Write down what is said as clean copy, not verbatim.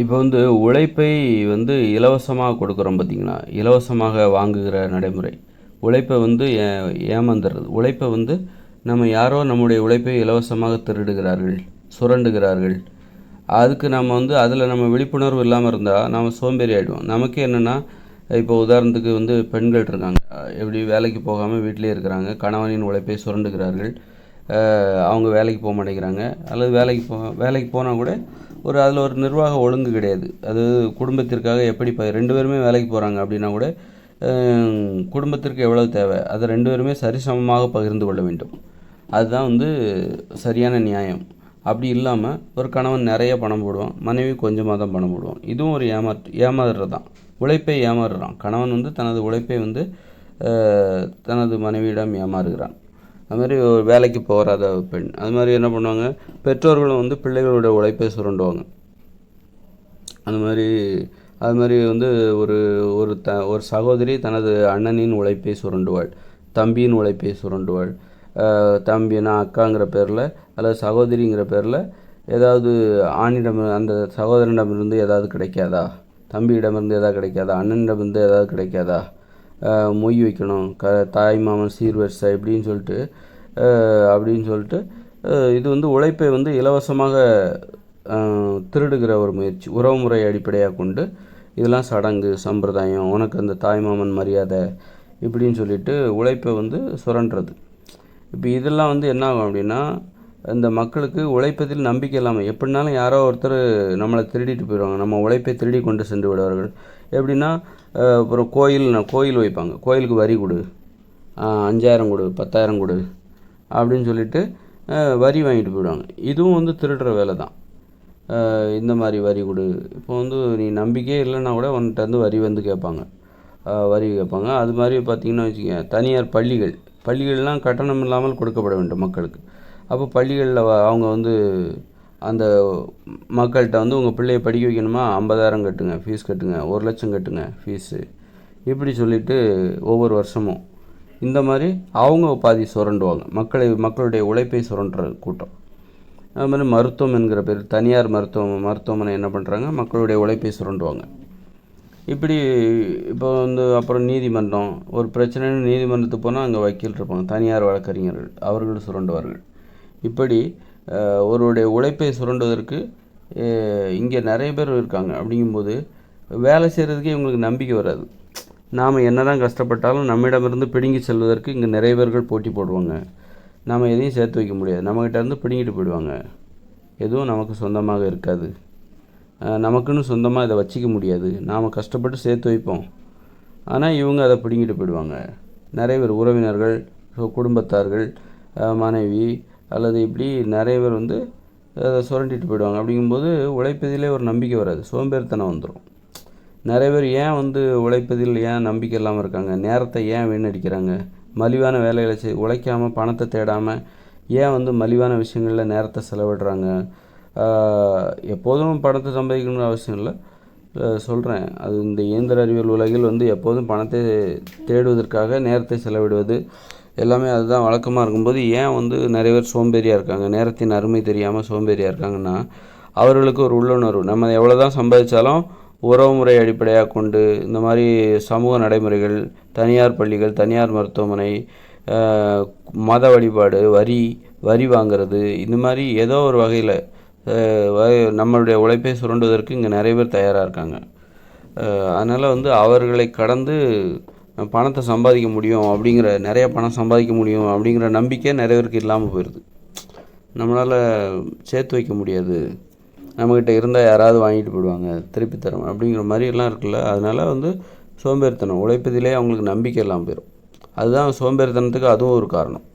இப்போ உழைப்பை இலவசமாக கொடுக்குறோம் பார்த்தீங்களா? இலவசமாக வாங்குகிற நடைமுறை. உழைப்பை ஏமாந்துறது. உழைப்பை நம்ம யாரோ நம்முடைய உழைப்பை இலவசமாக திருடுகிறார்கள், சுரண்டுகிறார்கள். அதுக்கு நம்ம அதில் நம்ம விழிப்புணர்வு இல்லாமல் இருந்தால் நம்ம சோம்பேறி ஆகிடுவோம். நமக்கே என்னென்னா, இப்போ உதாரணத்துக்கு பெண்கள் இருக்காங்க, எப்படி வேலைக்கு போகாமல் வீட்டிலே இருக்கிறாங்க, கணவனின் உழைப்பை சுரண்டுகிறார்கள். அவங்க வேலைக்கு போக மாட்டேங்கிறாங்க, அல்லது வேலைக்கு போனால் கூட அதில் ஒரு நிர்வாக ஒழுங்கு கிடையாது. அது குடும்பத்திற்காக எப்படி 2 பேருமே வேலைக்கு போகிறாங்க அப்படின்னா கூட குடும்பத்திற்கு எவ்வளவு தேவை அதை 2 பேருமே சரிசமமாக பகிர்ந்து கொள்ள வேண்டும். அதுதான் சரியான நியாயம். அப்படி இல்லாமல் ஒரு கணவன் நிறைய பணம் போடுவான், மனைவி கொஞ்சமாக தான் பணம் போடுவான். இதுவும் ஒரு ஏமாறுறது தான். உழைப்பை ஏமாறுறான். கணவன் தனது உழைப்பை தனது மனைவியிடம் ஏமாறுகிறான். அது மாதிரி ஒரு வேலைக்கு போகாத பெண், அது மாதிரி என்ன பண்ணுவாங்க, பெற்றோர்களும் பிள்ளைகளோட உழைப்பை சுரண்டுவாங்க. அது மாதிரி ஒரு சகோதரி தனது அண்ணனின் உழைப்பை சுரண்டுவாள், தம்பியின் உழைப்பை சுரண்டுவாள். தம்பினா அக்காங்கிற பேரில் அல்லது சகோதரிங்கிற பேரில் ஏதாவது ஆணிடம் அந்த சகோதரனிடமிருந்து ஏதாவது கிடைக்காதா, தம்பியிடமிருந்து ஏதாவது கிடைக்காதா, அண்ணனிடமிருந்து ஏதாவது கிடைக்காதா, மொய் வைக்கணும், தாய் மாமன் சீர்வரிசை அப்படின்னு சொல்லிட்டு இது உழைப்பை இலவசமாக திருடுகிற ஒரு முயற்சி. உறவுமுறை அடிப்படையாக கொண்டு இதெல்லாம் சடங்கு சம்பிரதாயம், உனக்கு அந்த தாய்மாமன் மரியாதை இப்படின்னு சொல்லிட்டு உழைப்பை சுரண்டுறது. இப்போ இதெல்லாம் என்ன ஆகும் அப்படின்னா, இந்த மக்களுக்கு உழைப்பதில் நம்பிக்கை இல்லாமல் எப்படினாலும் யாரோ ஒருத்தர் நம்மளை திருடிட்டு போயிடுவாங்க, நம்ம உழைப்பை திருடி கொண்டு சென்று விடுவார்கள். எப்படின்னா, அப்புறம் கோயில் வைப்பாங்க, கோயிலுக்கு வரி கொடு, 5000 கொடு, 10,000 கொடு அப்படின்னு சொல்லிட்டு வரி வாங்கிட்டு போயிடுவாங்க. இதுவும் திருடுற வேலை தான். இந்த மாதிரி வரி கொடு, இப்போ நீ நம்பிக்கையே இல்லைன்னா கூட உன்கிட்ட வரி கேட்பாங்க, அது மாதிரி பார்த்திங்கன்னா வச்சுக்கோங்க. தனியார் பள்ளிகள்லாம் கட்டணம் இல்லாமல் கொடுக்கப்பட வேண்டும் மக்களுக்கு. அப்போ பள்ளிகளில் அவங்க அந்த மக்கள்கிட்ட உங்கள் பிள்ளையை படிக்க வைக்கணுமா, 50,000 கட்டுங்க ஃபீஸ் கட்டுங்க, 1,00,000 கட்டுங்க ஃபீஸு இப்படி சொல்லிவிட்டு ஒவ்வொரு வருஷமும் இந்த மாதிரி அவங்க பாதி சுரண்டுவாங்க. மக்களுடைய உழைப்பை சுரண்டுற கூட்டம். அது மாதிரி மருத்துவம் என்கிற பேர் தனியார் மருத்துவமனை என்ன பண்ணுறாங்க, மக்களுடைய உழைப்பை சுரண்டுவாங்க. இப்படி இப்போ அப்புறம் நீதிமன்றம், ஒரு பிரச்சனைன்னு நீதிமன்றத்துக்கு போனால் அங்கே வக்கீல் இருப்பாங்க, தனியார் வழக்கறிஞர்கள், அவர்கள் சுரண்டுவார்கள். இப்படி ஒருவருடைய உழைப்பை சுரண்டுவதற்கு இங்கே நிறைய பேர் இருக்காங்க. அப்படிங்கும்போது வேலை செய்கிறதுக்கே இவங்களுக்கு நம்பிக்கை வராது. நாம் என்ன தான் கஷ்டப்பட்டாலும் நம்மிடமிருந்து பிடுங்கி செல்வதற்கு இங்கே நிறைய பேர்கள் போட்டி போடுவாங்க. நாம் எதையும் சேர்த்து வைக்க முடியாது, நம்மகிட்டேருந்து பிடுங்கிட்டு போயிடுவாங்க. எதுவும் நமக்கு சொந்தமாக இருக்காது, நமக்குன்னு சொந்தமாக இதை வச்சிக்க முடியாது. நாம் கஷ்டப்பட்டு சேர்த்து வைப்போம், ஆனால் இவங்க அதை பிடுங்கிட்டு போயிடுவாங்க. நிறைய பேர் உறவினர்கள், குடும்பத்தார்கள், மனைவி அல்லது இப்படி நிறைய பேர் அதை சுரண்டிட்டு போயிடுவாங்க. அப்படிங்கும்போது உழைப்பதிலே ஒரு நம்பிக்கை வராது, சோம்பேறித்தனம் வந்துடும். நிறைய பேர் ஏன் உழைப்பதில் ஏன் நம்பிக்கை இல்லாமல் இருக்காங்க, நேரத்தை ஏன் வீணடிக்கிறாங்க, மலிவான வேலைகளை உழைக்காமல் பணத்தை தேடாமல் ஏன் மலிவான விஷயங்களில் நேரத்தை செலவிடுறாங்க. எப்போதும் பணத்தை சம்பாதிக்கணும்னு அவசியம் இல்லை, சொல்கிறேன். அது இந்த இயந்திர அறிவியல் உலகில் எப்போதும் பணத்தை தேடுவதற்காக நேரத்தை செலவிடுவது எல்லாமே அதுதான் வழக்கமாக இருக்கும்போது ஏன் நிறைய பேர் சோம்பேறியாக இருக்காங்க, நேரத்தின் அருமை தெரியாமல் சோம்பேறியாக இருக்காங்கன்னா, அவர்களுக்கு ஒரு உள்ளுணர்வு, நம்ம எவ்வளோ தான் சம்பாதிச்சாலும் உறவுமுறை அடிப்படையாக கொண்டு இந்த மாதிரி சமூக நடைமுறைகள், தனியார் பள்ளிகள், தனியார் மருத்துவமனை, மத வழிபாடு, வரி வாங்கிறது, இந்த மாதிரி ஏதோ ஒரு வகையில் நம்மளுடைய உழைப்பை சுரண்டுவதற்கு இங்கே நிறைய பேர் தயாராக இருக்காங்க. அதனால் அவர்களை கடந்து பணத்தை சம்பாதிக்க முடியும் அப்படிங்கிற, நிறைய பணம் சம்பாதிக்க முடியும் அப்படிங்கிற நம்பிக்கை நிறைய பேருக்கு இல்லாமல் போயிடுது. நம்மளால் சேர்த்து வைக்க முடியாது, நம்மக்கிட்ட இருந்தால் யாராவது வாங்கிட்டு போயிடுவாங்க, திருப்பி தரோம் அப்படிங்கிற மாதிரிலாம் இருக்குல்ல. அதனால் சோம்பேறித்தனம், உழைப்பதிலே அவங்களுக்கு நம்பிக்கை இல்லாமல் போயிடும். அதுதான் சோம்பேறித்தனத்துக்கு அதுவும் ஒரு காரணம்.